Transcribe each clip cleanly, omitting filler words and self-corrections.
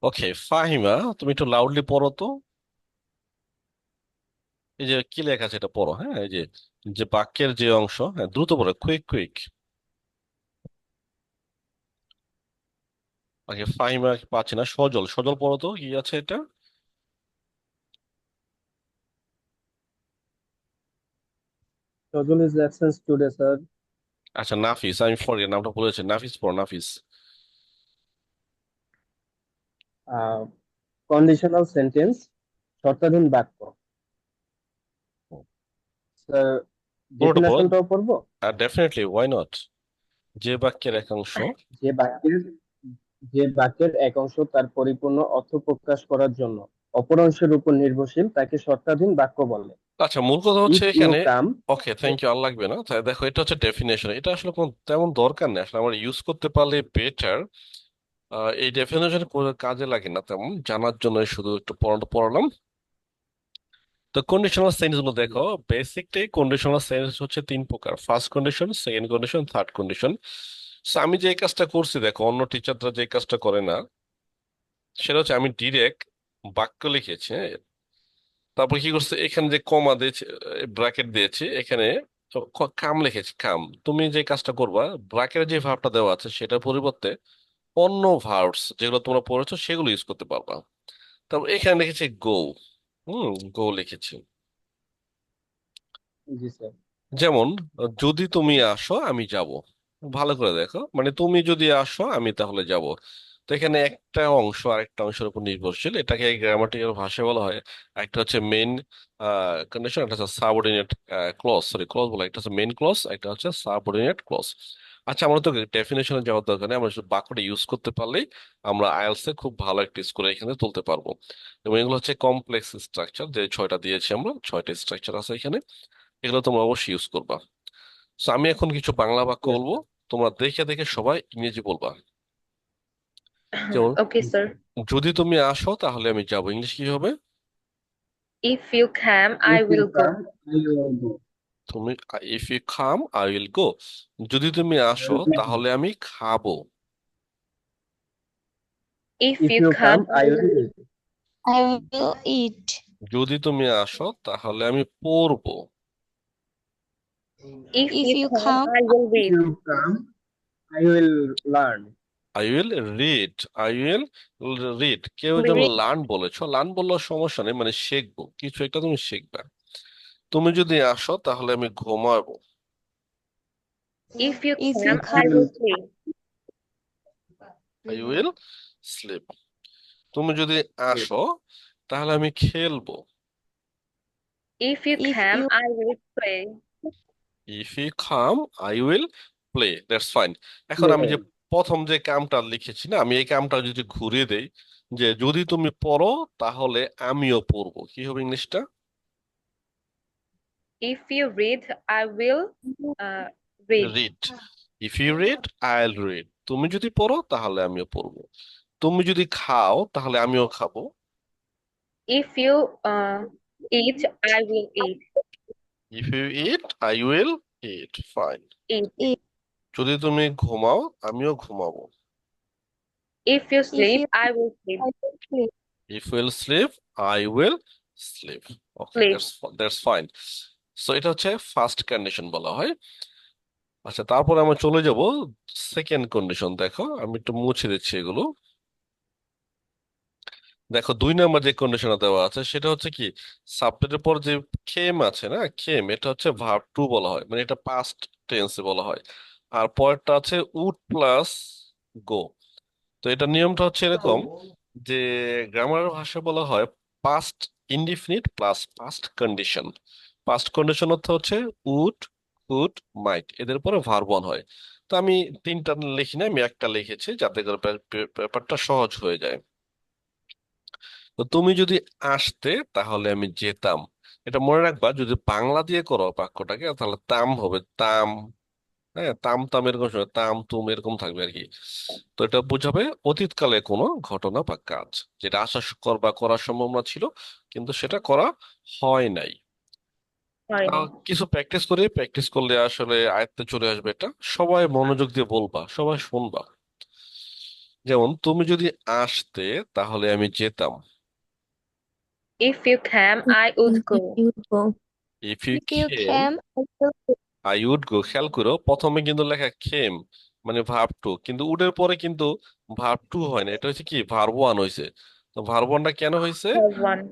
ওকে, ফাহিমা, তুমি একটু লাউডলি পড়ো তো। এই যে কি লেখা আছে এটা পড়ো, হ্যাঁ, এই যে যে বাক্যের যে অংশ, হ্যাঁ দ্রুত পড়ো, কুইক কুইক। ওকে, ফাহিমা পাচ্ছি না, সজল সজল পড়ো তো, কি আছে এটা? Schedule is absence today, sir. আচ্ছা, নাফিস, আমি নামটা বলেছি, নাফিস পড়ো, নাফিস। কন্ডিশনাল সেন্টেন্স, শর্তাধীন বাক্য। স্যার, পুরোটা পড়ো। ডেফিনেশনটাও পড়বো। Definitely, why not. যে বাক্যের একাংশ। যে বাক্যের যে বাক্যের এক অংশ তার পরিপূর্ণ অর্থ প্রকাশ করার জন্য অপর অংশের উপর নির্ভরশীল তাকে শর্তাধীন বাক্য বলে। আচ্ছা, মূল কথা হচ্ছে ইফ ইউ এখানে। কাম। ওকে, থ্যাংক ইউ, আর লাগবে না। তাই দেখো, এটা হচ্ছে ডেফিনেশন, এটা আসলে কোনো তেমন দরকার নেই, আসলে আমরা ইউজ করতে পারলে বেটার। এই ডেফিনেশন কাজে লাগে না তেমন, জানার জন্য শুধু একটু পড়ানো পড়ালাম। তো কন্ডিশনাল সেন্স গুলো দেখো। বেসিকটাই কন্ডিশনাল সেন্স হচ্ছে তিন প্রকার: first condition, second condition, third condition. আমি যে কাজটা করছি, দেখো অন্য টিচাররা যে কাজটা করে না, সেটা হচ্ছে আমি ডিরেক্ট বাক্য লিখেছি, হ্যাঁ? তারপর কি করছে, এখানে যে কমা দিয়েছে, ব্র্যাকেট দিয়েছি এখানে, তো কাম লিখেছি, কাম। তুমি যে কাজটা করবা, ব্র্যাকেটে যে ভার্বটা দেওয়া আছে সেটার পরিবর্তে অন্য ভার্বস যেগুলো তোমরা পড়েছো সেগুলো ইউজ করতে পারবা। তারপর এখানে লিখেছি গো। গো লিখেছি। জি স্যার। যেমন, যদি তুমি আসো আমি যাব। ভালো করে দেখো, মানে তুমি যদি আসো আমি তাহলে যাব। তো এখানে একটা অংশ আরেকটা অংশের উপর নির্ভরশীল, এটাকে গ্রামাটিক্যাল ভাষায় বলা হয়। একটা হচ্ছে মেইন কন্ডিশন, একটা হচ্ছে সাবঅর্ডিনেট ক্লজ, সরি ক্লজ বলা, একটা হচ্ছে মেইন ক্লজ, একটা হচ্ছে সাবঅর্ডিনেট ক্লজ। আচ্ছা, আমরা তো ডেফিনেশনে যাওয়ার দরকার নেই, আমরা শুধু বাক্যটা ইউজ করতে পারলেই আমরা আইএলটিএস এ খুব ভালো একটা স্কোর এখানে তুলতে পারবো। এবং এগুলো হচ্ছে কমপ্লেক্স স্ট্রাকচার, যে ছয়টা দিয়েছি আমরা, ছয়টা স্ট্রাকচার আছে এখানে, এগুলো তোমরা অবশ্যই ইউজ করবা। তো আমি এখন কিছু বাংলা বাক্য ইয়েস বলবো, স্যার। তোমরা দেখে দেখে সবাই ইংরেজি বলবা। যেমন, Okay, জি sir. স্যার। যদি তুমি আসো তাহলে আমি যাবো, ইংলিশ কি হবে? If you come, if I you will come go. I will go. তুমি, if you come I will go. যদি তুমি আসো তাহলে আমি খাবো। If if you you come come, I I will will. eat. I will eat. যদি তুমি আসো তাহলে আমি পড়বো। If If you you come, come, I will if read. You come I will learn. I will read. I will read. কেউ যেন Read. Learn বলেছো, learn বললেও সমস্যা নেই, মানে শিখবো, কিছু একটা তুমি শিখবে। তুমি যদি আসো তাহলে আমি ঘুমাবো। If you if you come, I I come, will. will sleep. I will slip. তুমি যদি আসো তাহলে আমি খেলবো। If you if come, you I will play. If you come I will play, that's fine. এখন আমি যে প্লে। প্রথম যে কামটা লিখেছি না, আমি এই কামটা যদি ঘুরিয়ে দেই, যে যদি তুমি পড়ো তাহলে আমিও পড়বো, কি হবে ইংলিশটা? If you read, I will read. Read. If you read I'll read. তুমি যদি পড়ো তাহলে আমিও পড়বো। তুমি যদি খাও তাহলে আমিও খাবো। If you eat, I will eat. If you eat I will eat, fine. Eat. if, যদি তুমি ঘুমাও আমিও ঘুমাবো। If you if sleep, you I will sleep. I will sleep. If will sleep I will slip. Okay, Sleep. That's fine. So এটা হচ্ছে first condition বলা হয়। আচ্ছা, তারপরে আমরা চলে যাব সেকেন্ড কন্ডিশন। দেখো আমি একটু মুছে দিচ্ছি এগুলো। দেখো, 2 নম্বর যে কন্ডিশনটা দেওয়া আছে সেটা হচ্ছে কি, সাবজেক্টের পর যে খেম আছে না, খেম, এটা হচ্ছে ভার্ব টু বলা হয়, মানে এটা পাস্ট টেন্সে বলা হয়। আর পরেরটা আছে উড প্লাস গো। তো এটা নিয়মটা হচ্ছে এরকম, যে গ্রামার ভাষায় বলা হয় past indefinite plus past condition. Past condition অর্থ হচ্ছে উড, কুড, মাইট, এদের উপরে ভার্ব ওয়ান হয়। তো আমি তিনটা লিখি না, আমি একটা লিখেছি যাতে করে ব্যাপারটা সহজ হয়ে যায়। তো তুমি যদি আসতে তাহলে আমি যেতাম। এটা মনে রাখবা, যদি বাংলা দিয়ে করো বাক্যটাকে তাহলে তাম হবে, তাম। হ্যাঁ, তাম তাম এরকম সময় তাম তুম এরকম থাকবে আর কি। তো এটা বোঝাবে অতীতকালে কোনো ঘটনা বা কাজ, যেটা আশা বা করার সম্ভাবনা ছিল কিন্তু সেটা করা হয় নাই। Fine. কিছু প্র্যাকটিস করে, প্র্যাকটিস করলে আসলে আয়ত্তে চলে আসবে এটা। সবাই মনোযোগ দিয়ে বলবা, সবাই শুনবা। যেমন তুমি যদি আসতে তাহলে আমি যেতাম। If you came, I would go. You go. If you If you came came, I will go. I would go. খেয়াল করো প্রথমে কিন্তু লেখা খেম, মানে ভার্ব টু, কিন্তু উডের পরে কিন্তু ভার্ব টু হয় না, এটা হচ্ছে কি ভার্ব ওয়ান হয়েছে। তো ভার্ব ওয়ানটা কেন হয়েছে? Have one.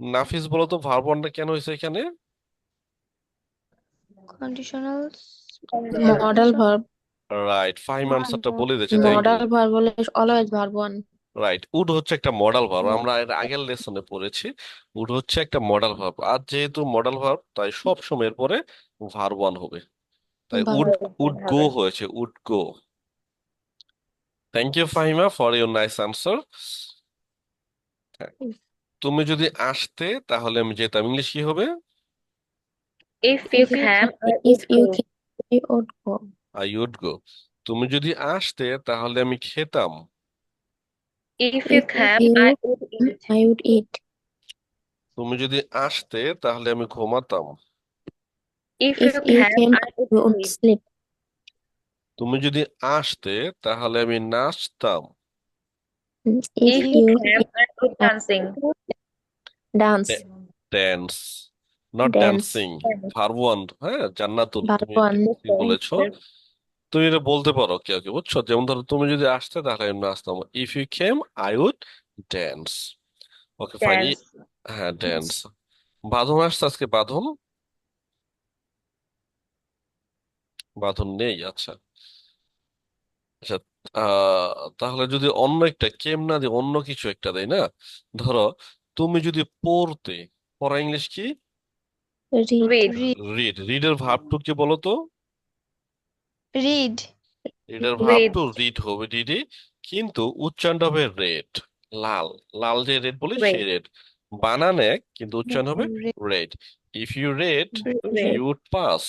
নাফিস বলো তো ভার্ব ওয়ানটা কেন হয়েছে এখানে? Conditional model Conditional. verb. Right, Fahim আনসারটা বলে দিয়েছে, thank you. Modal verb always always verb one. Right, would হচ্ছে একটা মডাল ভার্ব, আমরা এর আগের লেসনে পড়েছি। উড হচ্ছে একটা মডাল ভার্ব, আর যেহেতু মডাল ভার্ব তাই সব সময়ের পরে ভার্ব ওয়ান হবে। তাই would, Verb. Have would one. Go Have it. হয়েছে, would go. Thank you Fahima for your nice answer. তুমি যদি আসতে তাহলে আমি যেতাম, ইংলিশ কি হবে? If you If you came, came, I if would you go. came, you would go. I would go. তুমি যদি আসতে তাহলে আমি খেতাম। If you If came, I you, would eat. I would eat. তুমি যদি আসতে তাহলে আমি ঘুমাতাম। If If you you came, came, I would you would sleep. sleep. তুমি যদি আসতে তাহলে আমি নাচতাম। If If you you came, I would came, dancing. dance, dance, not dance. Dancing. Verb one, হ্যাঁ জান্নাতুল, Verb তুমি one. ঠিক বলেছো। তুমি এটা বলতে পারো কেউ কেউ, বুঝছো? যেমন ধরো তুমি যদি আসতে তাহলে আমি নাচতাম, if you came I would dance. Okay fine. Dance. হ্যাঁ ড্যান্স। বাঁধন আসছে আজকে, বাঁধন? বাঁধন নেই, আচ্ছা। আচ্ছা, তাহলে যদি অন্য একটা কেম না দিয়ে অন্য কিছু একটা দেয় না, ধরো তুমি যদি পড়তে, পড়া ইংলিশ কি? Read, Read. রিড। রিডের ভার্ব টু কি বলো তো? read, রিডের ভার্ব Read. টু রিড হবে, রিডি, কিন্তু উচ্চারণ হবে রেড, লাল। লাল যে রেড বলি সেই Read. রেড, বানান এক কিন্তু উচ্চারণ হবে read, read. If you read Read. You would pass.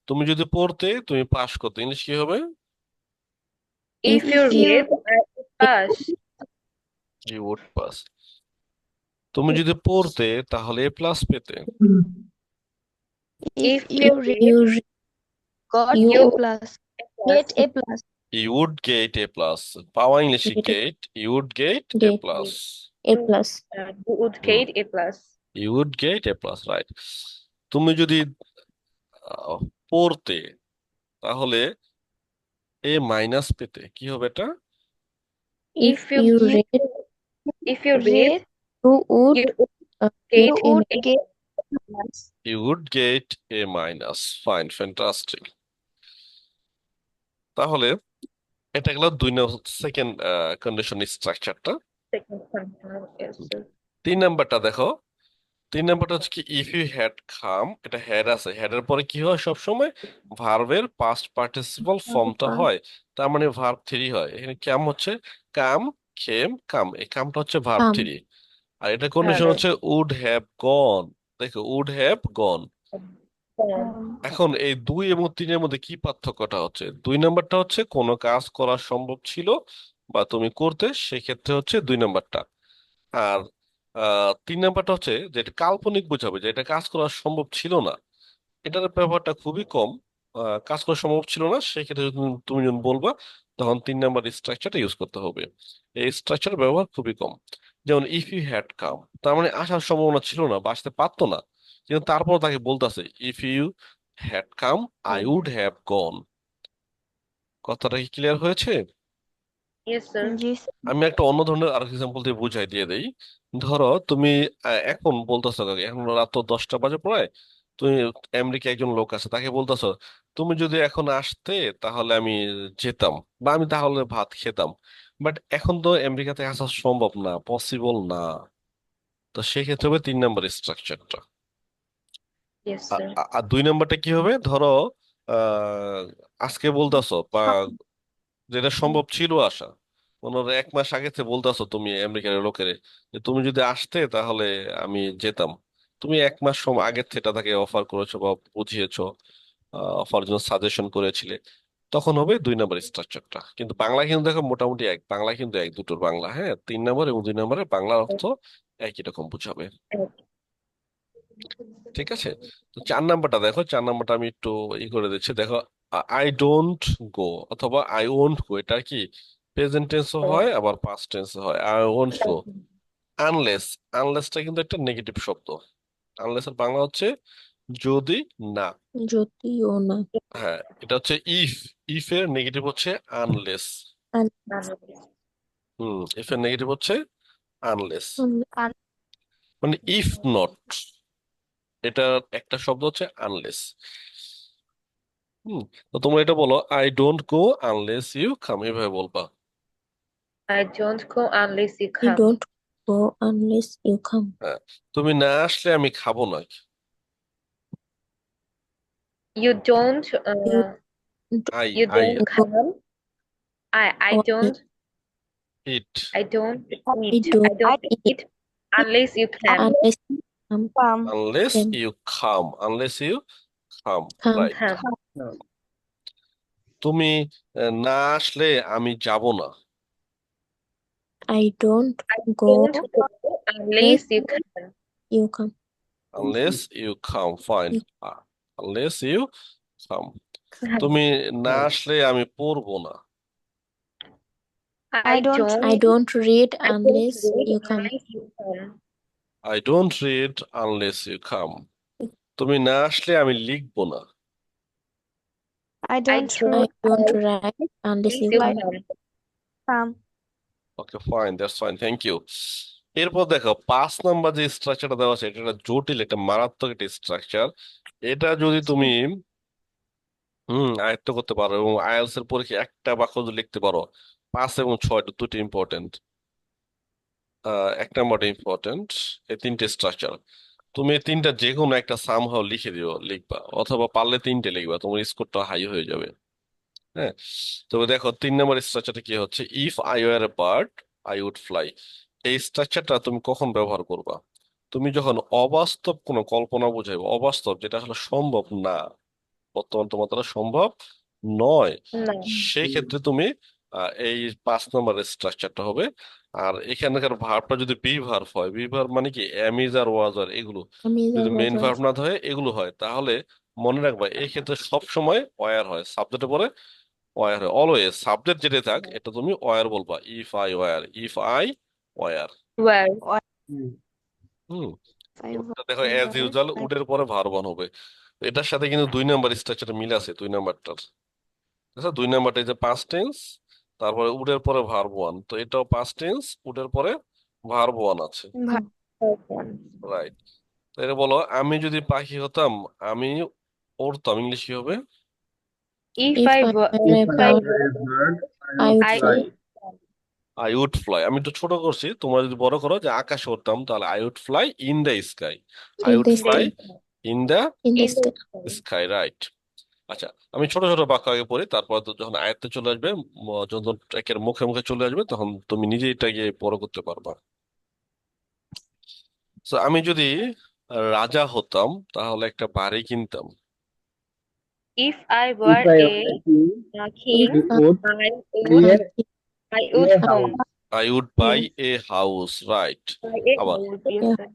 তুমি যদি পড়তে তুমি পাস করতে, ইংলিশ কি হবে? If If you you read, I would pass. You would pass. তুমি যদি পড়তে তাহলে এ প্লাস পেতে। If if you you read, read, got you A would plus, pass. get A plus, you would get A plus, পাওয়া ইংলিশে get get, you would get A get plus. A plus. You would hmm, get a plus. You would get A plus, right. তুমি যদি আহ, পড়তে তাহলে এ minus পেতে, কি হবে এটা? If If you you read, if you read, you would you would get get A a get plus. You would get A minus, fine, fantastic. তাহলে এটা গেল দুই সেকেন্ড কন্ডিশন স্ট্রাকচারটা। Second conditional. Yes, sir. তিন নাম্বারটা দেখো। তিন নাম্বারটা হচ্ছে কি, ইফ ইউ হ্যাড খাম, এটা হ্যাড আছে, হ্যাড এর পরে কি হয় সব সময়? ভার্বের পাস্ট পার্টিসিপল ফর্মটা হয়, তার মানে ভার্ব থ্রি হয়। এখানে কাম হচ্ছে কাম, খেম, কাম, এই কামটা হচ্ছে ভার্ব come. থ্রি। আর এটা কন্ডিশন Have হচ্ছে উড হ্যাভ গন। দেখো উড হ্যাভ গন। gone. এখন এই দুই এবং তিনের মধ্যে কি পার্থক্যটা হচ্ছে? দুই নাম্বারটা হচ্ছে কোনো কাজ করা সম্ভব ছিল বা তুমি করতে, সেক্ষেত্রে হচ্ছে দুই নাম্বারটা। আর তিন নাম্বারটা হচ্ছে যেটা কাল্পনিক বোঝাবে, যে এটা কাজ করা সম্ভব ছিল না, এটার ব্যবহারটা খুবই কম। কাজ করা সম্ভব ছিল না সেক্ষেত্রে যদি তুমি যখন বলবা, তখন তিন নাম্বার স্ট্রাকচারটা ইউজ করতে হবে। এই স্ট্রাকচার ব্যবহার খুবই কম। যেমন ইফ ইউ হ্যাড কাম, তার মানে আসার সম্ভাবনা ছিল না বা আসতে পারতো না, কিন্তু তারপর তাকে বলতেছে if you had come I would have gone. কথাটা কি ক্লিয়ার হয়েছে? Yes, sir. Yes. আমি একটা অন্য ধরনের আর এক্সাম্পল দিয়ে বুঝাই দিয়ে দেই। ধরো তুমি এখন বলতেছো, কাকে এখন রাত তো 10টা বাজে প্রায়, তুমি আমেরিকা একজন লোক আছে তাকে বলতেছো, তুমি যদি এখন আসতে তাহলে আমি যেতাম বা আমি তাহলে ভাত খেতাম, বাট এখন তো আমেরিকাতে আসা সম্ভব না, পসিবল না। তো সেক্ষেত্রে হবে তিন নম্বর স্ট্রাকচারটা। Yes, sir. আর দুই নম্বরটা কি হবে? ধরো আজকে বলতেছো বা যেটা সম্ভব ছিল আসা, মনে হয় 1 মাস আগে থেকে বলতেছো তুমি আমেরিকার লোকের, যে তুমি যদি আসতে তাহলে আমি যেতাম। তুমি 1 মাস সময় আগের থেকে তাকে অফার করেছো বা বুঝিয়েছো, অফার জন্য সাজেশন করেছিলে, তখন হবে দুই নম্বর স্ট্রাকচারটা। কিন্তু বাংলা কিন্তু দেখো মোটামুটি এক, বাংলা কিন্তু এক, দুটোর বাংলা, হ্যাঁ, 3 নম্বর এবং 2 নম্বরের বাংলার অর্থ একই রকম বুঝাবে। ঠিক আছে। তো 4 নম্বরটা দেখো, 4 নম্বরটা আমি একটু ই করে দিচ্ছি, দেখো আই ডোন্ট গো অথবা আই ওন্ট গো, এটা কি প্রেজেন্ট টেন্সও হয় আবার পাস্ট টেন্সও হয়। আর অংশ আনলেস, আনলেসটা কিন্তু একটা নেগেটিভ শব্দ। আনলেস এর বাংলা হচ্ছে যদি না। যদিও না। হ্যাঁ, এটা হচ্ছে ইফ, ইফ এর নেগেটিভ হচ্ছে আনলেস। ইফ এর নেগেটিভ হচ্ছে আনলেস, মানে ইফ নট, এটা একটা শব্দ হচ্ছে আনলেস। হুম, তো তোমরা এটা বলো, I don't go unless you come, এভাবে বলবা। I don't go unless you I come. don't go unless you come. হ্যাঁ, তুমি না আসলে আমি খাবো না। You don't You I you I don't go come. I on don't it, I don't I eat. I don't don't eat eat unless you come. unless you unless come. You come, unless you come, Come. Right. Come. তুমি না আসলে আমি যাব না। I don't I go don't go unless unless you come. you come. Unless you come, fine. You unless you come. Come. তুমি না আসলে আমি পড়বো না। I don't I don't read I don't unless read you come. unless you come. I don't read unless you come. তুমি না আসলে আমি লিখবো না। I I don't don't write write unless unless you you come. come. Okay fine, that's fine, thank you. এরপর দেখো 5 number যে স্ট্রাকচারটা দেওয়া আছে, এটা একটা জটিল, একটা মারাত্মক একটা স্ট্রাকচার। এটা যদি তুমি আয়ত্ত করতে পারো এবং আইএলটিএস এর পরীক্ষায় একটা বাক্য যদি লিখতে পারো, 5 এবং 6 দুটি ইম্পর্টেন্ট, 1 নাম্বারটা ইম্পর্টেন্ট, এই তিনটে স্ট্রাকচার তুমি এই তিনটা যে কোনো একটা সামহাও লিখে দিও, লিখবা, অথবা পারলে তিনটে লিখবা, তোমার স্কোরটা হাই হয়ে যাবে। হ্যাঁ, তবে দেখো 3 নাম্বার স্ট্রাকচারটা কি হচ্ছে, if I were a bird I would fly. এই স্ট্রাকচারটা তুমি কখন ব্যবহার করবা? তুমি যখন অবাস্তব কোনো কল্পনা বুঝাইবে, অবাস্তব যেটা আসলে সম্ভব না, বর্তমান তোমার দ্বারা সম্ভব নয়, No. সেই ক্ষেত্রে তুমি এই 5 নাম্বারের স্ট্রাকচারটা হবে। আর এখানকার ভার্বটা যদি বি ভার্ব হয়, বি ভার্ব মানে কি এম ইজ আর ওয়াজ আর এগুলো, আমি যদি মেইন বাজার ভার্ব না ধরে এগুলো হয়, তাহলে মনে রাখবা এই ক্ষেত্রে সব সময় ওয়ার হয়, সাবজেক্টে পরে ওয়ার হয় অলওয়েজ। সাবজেক্ট যেটা থাক এটা তুমি ওয়ার বলবা, if I war, if I war. Well, হুম, এবারটা দেখো অ্যাজ ইউজুয়াল উডের পরে ভার্ব হবে। এটার সাথে কিন্তু 2 নাম্বার স্ট্রাকচারটা মিল আছে, 2 নাম্বারটার। আচ্ছা, 2 নাম্বারটা এই যে পাস্ট টেন্স, তারপরে উডের পরে ভার্ব ওয়ান, তো এটাও পাস্ট টেন্স, উডের পরে ভার্ব ওয়ান আছে, রাইট। এটা বলো, আমি যদি পাখি হতাম আমি উড়তাম, ইংলিশ কি হবে? if if I I were were a If if I I bird were a were bird, I I would would I fly. fly. would I would fly, আমি একটু ছোট করছি, তোমরা যদি বড় করো যে আকাশে উড়তাম, তাহলে I would fly in the sky, I In would the in the fly sky. In the In the in the sky. sky. Sky, right. আচ্ছা, আমি ছোট ছোট বাক্য আগে পড়ি, তারপর তো যখন আয়ত্তে চলে আসবে, যখন একের মুখে মুখে চলে আসবে, তখন তুমি নিজেই এটা গিয়ে বড় করতে পারবা। তো আমি যদি রাজা হতাম তাহলে একটা বাড়ি কিনতাম। If I If were I were a a king, If king, I I would I buy would were a, king, I buy would a home. house. I would buy yes, a house, right. Buy a আবার house, yes, yeah, sir.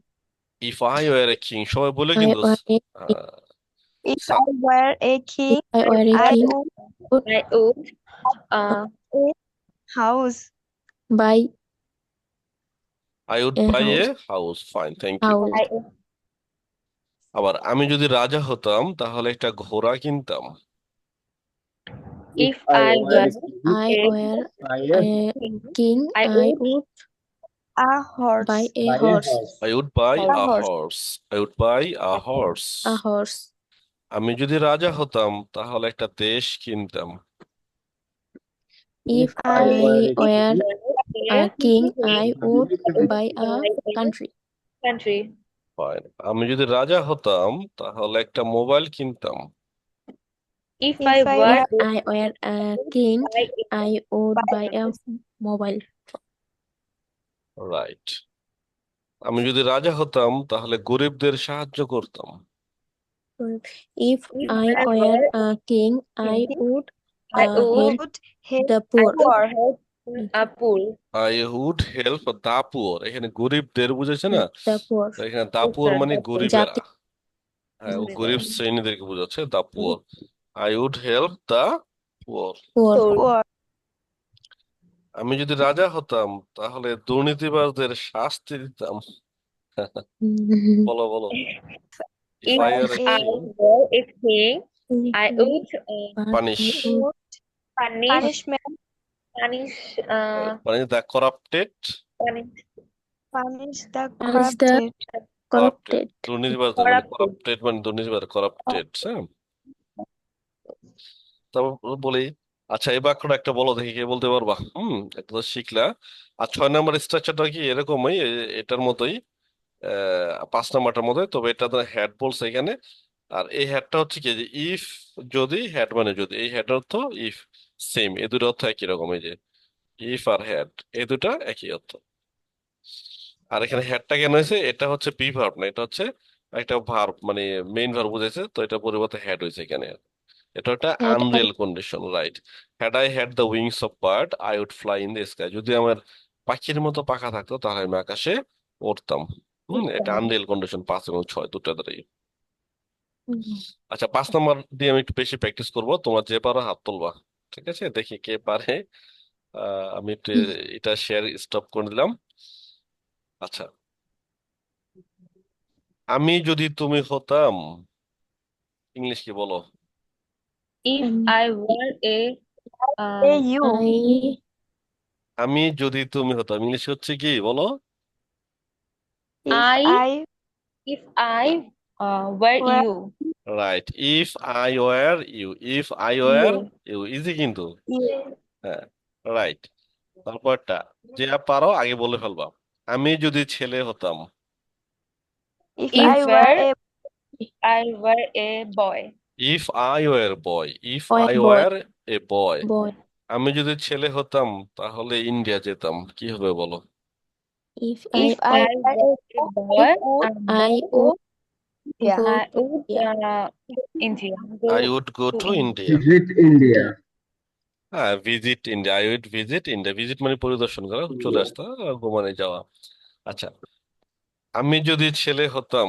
If I were a king, সবাই বলে I কিন্তু were a king. If সা- I were a If king, I I were a I king, would would I would uh a house. buy I would a buy a house. House, fine, thank you. House. I would আবার আমি যদি রাজা হতাম তাহলে একটা ঘোড়া কিনতাম। If if I I were were a If king, I a were buy a, a king, king, I I would would A buy horse. a buy a horse. house. I would buy horse, A a horse. Horse, I would buy a a horse. Horse. A horse. আমি যদি রাজা হতাম তাহলে একটা দেশ কিনতাম। If If I were I a If were king, I a were king, a I king, would I would buy a buy a country. country. Fine, আমি যদি রাজা হতাম তাহলে একটা মোবাইল কিনতাম। If I If I were If were a I were a king, king, buy a I would buy a country. mobile. Right, আমি যদি রাজা হতাম তাহলে গরিবদের সাহায্য করতাম। If If I I were were a king, a I king, would I help would would help the I poor. would poor. help a poor. I would help the poor, এখানে গরিবদের বুঝেছে না, The poor. তো এখানে the Yes, poor sir, মানে that is গরিবেরা। জাতি হ্যাঁ, ও গরিব everybody. শ্রেণীদেরকে বোঝাচ্ছে, the poor. I would help the poor. poor. Poor. Poor. আমি যদি রাজা হতাম তাহলে দুর্নীতিবাজদের শাস্তি দিতাম। বলো বলো। If If I are a I king, were a king, I would punish, punish punishment punish punish the corrupted, punish punish the punish the corrupted. Corrupted corrupted. দুর্নীতিবাজদের, মানে corrupted. করাপ্টেড মানে দুর্নীতিবাজ, করাপ্টেড। হ্যাঁ, তারপর বলি, আচ্ছা এই বাক্যটা একটা বলো দেখি, কে বলতে পারবা? একটা তো শিখলা। আর 6 নম্বর স্ট্রাকচারটা কি এরকমই, এটার মতোই, 5 নম্বরটার মতোই, তবে এটা তো হ্যাড বলছে এখানে। আর এই হ্যাডটা হচ্ছে কি, যে ইফ, যদি, হ্যাড মানে যদি, এই হ্যাড অর্থ, ইফ সেম, এই দুটো অর্থ একই রকম, এই যে ইফ আর হ্যাড, এই দুটা একই অর্থ। আর এখানে হ্যাডটা কেন হয়েছে, এটা হচ্ছে বি ভার্ব না, এটা হচ্ছে একটা ভার্ব, মানে মেইন ভার্ব বুঝাইছে, তো এটা পরিবর্তে হ্যাড হয়েছে এখানে। এটা একটা Had I unreal condition, right? Had I had the wings of bird I would fly in the sky, যদি আমার পাখির মতো পাখা থাকতো তাহলে আমি আকাশে উড়তাম। এটা আনরিয়েল কন্ডিশন, 5 এবং 6 দুটো দ্বারাই। আচ্ছা 5 নম্বর দিয়ে আমি একটু বেশি প্র্যাকটিস করব, তোমরা যে পারো হাত তুলবা, ঠিক আছে? দেখি কে পারে। আমি একটু এটা শেয়ার স্টপ করে দিলাম। আচ্ছা, আমি যদি তুমি হতাম, ইংলিশ কি বলো? If um, I were a Hey, you. I আমি যদি তুমি হতাম, ইংলিশ হচ্ছে কি বলো? If I I if I were were you, right, if I were you, if I were you. You, easy কিন্তু। you, হ্যাঁ, রাইট। তারপরটা, যে পারো আগে বলে ফেলবা। আমি যদি ছেলে হতাম, if If I were were a I were a boy, if I were boy, if or I boy were a boy, boy. আমি যদি ছেলে হতাম তাহলে ইন্ডিয়া যেতাম, কি হবে বলো? If if if I I I were were were a a boy, I boy, would yeah. go I to would India. India, I go would go to to India. India. visit India. হ্যাঁ, visit India, I would visit India, visit মানে পরিদর্শন করা, চলে আসতা, মানে যাওয়া। আচ্ছা, আমি যদি ছেলে হতাম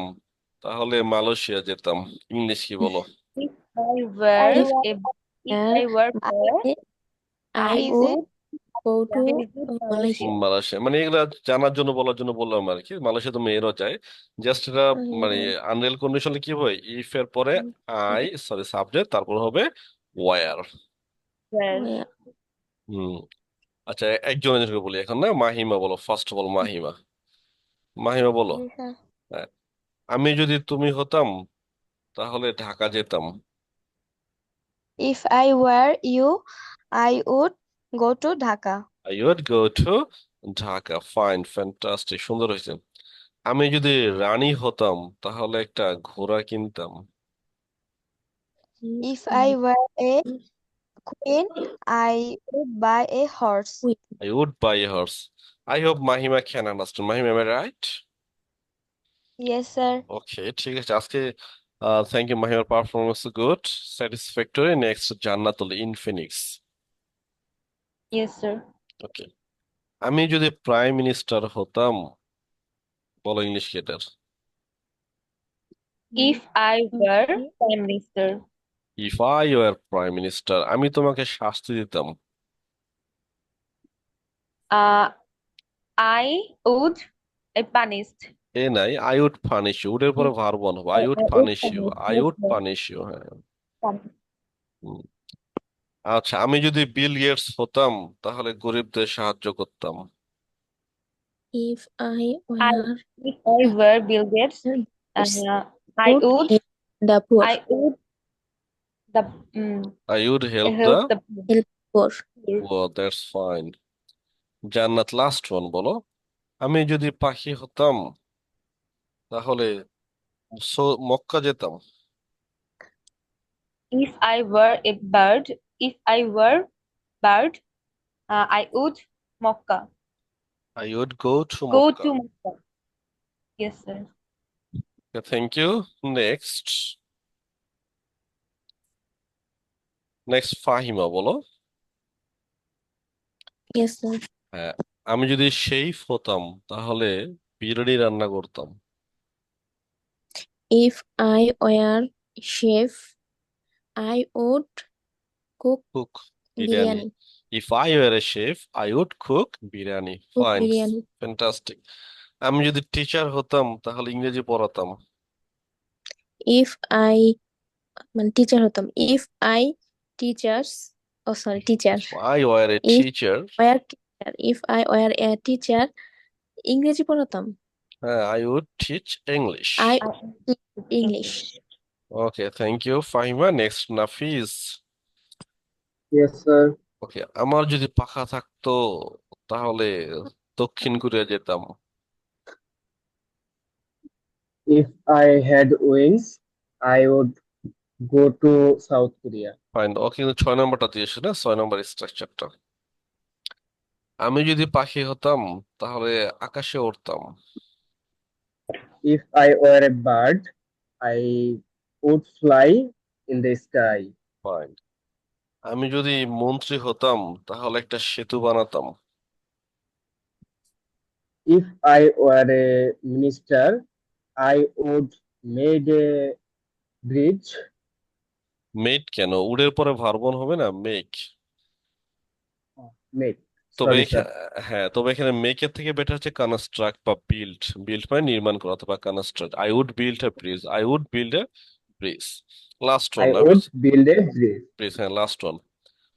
তাহলে মালয়েশিয়া যেতাম, ইংলিশ কি বলো? If I I were If were a if were I were I boy, I I visit would would go to visit Malaysia. Malaysia. Malaysia, মানে এগুলা জানার জন্য বলার জন্য বললাম আর কি, মালয়েশিয়া তো মেয়েরও যায়। জাস্ট এটা মানে I আনরিয়েল কন্ডিশনে কি হয়, ইফ এর পরে আই, সরি সাবজেক্ট, তারপর হবে ওয়ার। Well, where হুম। আচ্ছা একজনের বলি এখন, না মাহিমা বলো, first of all Mahima, Mahima বলো। yes, sir. হ্যাঁ, আমি যদি তুমি হতাম তাহলে ঢাকা যেতাম। If I were you, I would go to Dhaka. I would go to Dhaka, fine, fantastic, সুন্দর হয়েছে। আমি যদি রানী হতাম তাহলে একটা ঘোড়া কিনতাম। if If I I were a queen, I would buy a horse. with I would buy a horse. I hope Mahima can understand. Mahima, am I right? Yes, sir. Okay, ঠিক আছে। আজকে থ্যাংক ইউ, মাহিমার performance good, satisfactory. Next Jannatul Infinix. yes, sir. Okay, আমি যদি prime minister হতাম, বলো English কি এটার? If I were Prime Minister, if I war prime minister, আমি তোমাকে শাস্তি দিতাম। uh, I would punished. এ নাই, আই উড পানিশ ইউ, উডের পরে ভার্ব ওয়ান হবে, I would I would punish you, punish. I Yes, would sir. Punish you. হ্যাঁ। Punish. হুম। আচ্ছা, আমি যদি বিল গেটস হতাম তাহলে গরিবদের সাহায্য করতাম। if I I were if I were Bill Gates, it's I would would help the poor I would the um, I would help the, help the help poor. poor. Oh that's fine. Jannat last one বলো। আমি যদি পাখি হতাম তাহলে মক্কা যেতাম। If I were a bird, if I were bird, I would Mecca. I would go to Go Mecca. to Mecca. Yes, sir. Thank you. Next, next Fahima বলো। Yes, sir. হ্যাঁ, আমি যদি শেফ হতাম তাহলে বিরিয়ানি রান্না করতাম। If I were chef, I would cook cook, biryani. biryani. If I were a chef I would cook biryani. cook fine, biryani. Fantastic. আমি যদি টিচার হতাম তাহলে ইংরেজি পড়াতাম। If I মানে টিচার হতাম, if I teachers, oh sorry, teacher. I were A If teacher, were teacher, if I were a teacher, ইংরেজি পড়াতাম। হ্যাঁ, I would teach English. I I teach English. English. Okay, thank you Fahima. Next Nafis. Yes, sir. ওকে, আমার যদি পাখা থাকতো তাহলে দক্ষিণ কোরিয়া যেতাম। If I had wings, I would go to South Korea. Fine, ও কিন্তু 6 নম্বরটা দিয়েছে না, 6 নম্বর স্ট্রাকচারটা। আমি যদি পাখি হতাম তাহলে আকাশে উড়তাম। If I were a bird, I would fly in the sky. Fine, আমি যদি মন্ত্রী হতাম তাহলে একটা সেতু বানাতাম। If I were a minister, I would made a bridge. Make কেন, উড়ের পরে ভার্বন হবে না, মেক। Make. তবে Sorry, sir. হ্যাঁ, তবে এখানে মেকের থেকে বেটার হচ্ছে কনস্ট্রাক্ট বা বিল্ড। বিল্ড মানে নির্মাণ করা, অথবা construct. I would build a bridge, I would build a bridge. Last one I Nafis. would build a bridge. Bridge, হ্যাঁ, লাস্ট ওয়ান।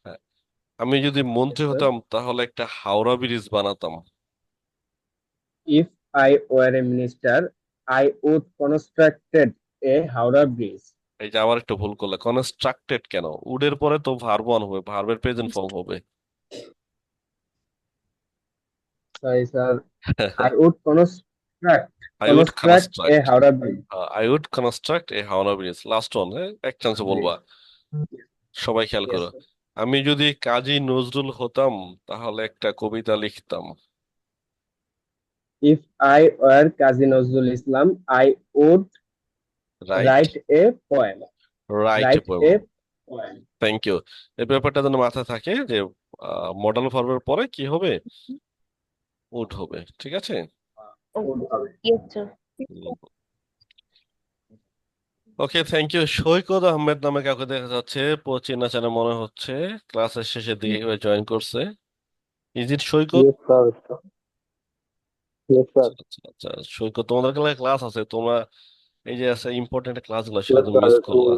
হ্যাঁ, আমি যদি Yes, মন্ত্রী sir. হতাম তাহলে একটা হাওড়া ব্রিজ বানাতাম। If I were a minister, I would constructed a Howrah bridge. এই যে আবার একটা ভুল করলে, কনস্ট্রাক্টেড কেন, উডের পরে তো ভার্ব ওয়ান হবে, ভার্বের প্রেজেন্ট ফর্ম হবে। Sorry, sir. I would construct I would construct a construct, Howrah bridge. I would construct a Howrah bridge. Last one, হ্যাঁ, এক চান্সে বলবা, Bridge. সবাই খেয়াল Yes, করো। sir. আমি যদি কাজী নজরুল হতাম তাহলে একটা কবিতা লিখতাম। If I were Kazi Nazrul Islam, I would right, write a poem. Right Write poem. a poem. Thank you. এই ব্যাপারটা যেন মাথায় থাকে যে মডাল ভার্বের পরে কি হবে, উড হবে, ঠিক আছে। Oh, Would হবে। yes, sir. Okay, thank you. Saikat Ahmed নামে কাউকে দেখা যাচ্ছে, চেনা চেনা মনে হচ্ছে, ক্লাসের শেষের দিকে জয়েন করছে। Is it Saikat? Yes, sir. Yes, sir. আচ্ছা আচ্ছা আচ্ছা, সৈকত, তোমাদের ক্লাস আছে, তোমরা এই যে আছে ইম্পর্টেন্ট ক্লাসগুলো সেটা Yes, তুমি মিস sir. করলা।